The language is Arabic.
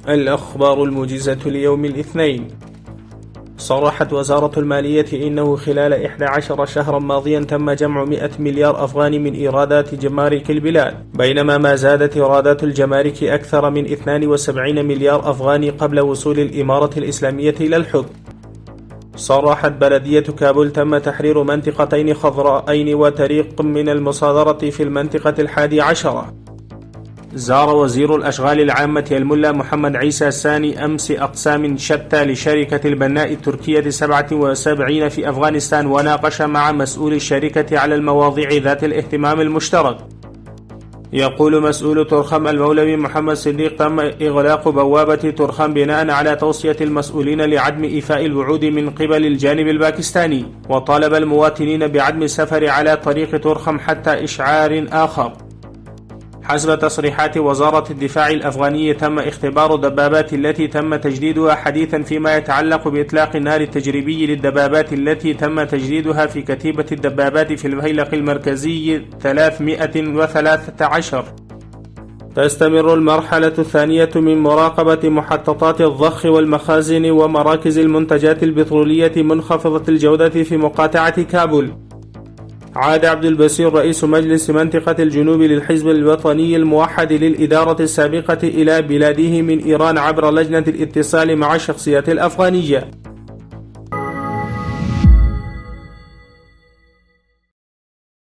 الأخبار الموجزة ليوم الاثنين. صرحت وزارة المالية إنه خلال 11 شهرا ماضيا تم جمع 100 مليار أفغاني من إيرادات جمارك البلاد، بينما ما زادت إيرادات الجمارك أكثر من 72 مليار أفغاني قبل وصول الإمارة الإسلامية إلى الحكم. صرحت بلدية كابول تم تحرير منطقتين خضراءين وطريق من المصادرة في المنطقة 11. زار وزير الأشغال العامة الملا محمد عيسى الثاني أمس أقسام شتى لشركة البناء التركية 77 في أفغانستان، وناقش مع مسؤول الشركة على المواضيع ذات الاهتمام المشترك. يقول مسؤول ترخم المولوي محمد صديق تم إغلاق بوابة ترخم بناء على توصية المسؤولين لعدم إيفاء الوعود من قبل الجانب الباكستاني، وطالب المواطنين بعدم السفر على طريق ترخم حتى إشعار آخر. حسب تصريحات وزارة الدفاع الأفغانية تم اختبار الدبابات التي تم تجديدها حديثا فيما يتعلق بإطلاق النار التجريبي للدبابات التي تم تجديدها في كتيبة الدبابات في الفيلق المركزي 313. تستمر المرحلة الثانية من مراقبة محطات الضخ والمخازن ومراكز المنتجات البترولية منخفضة الجودة في مقاطعة كابول. عاد عبد البصير رئيس مجلس منطقة الجنوب للحزب الوطني الموحد للإدارة السابقة إلى بلاده من إيران عبر لجنة الاتصال مع الشخصيات الأفغانية.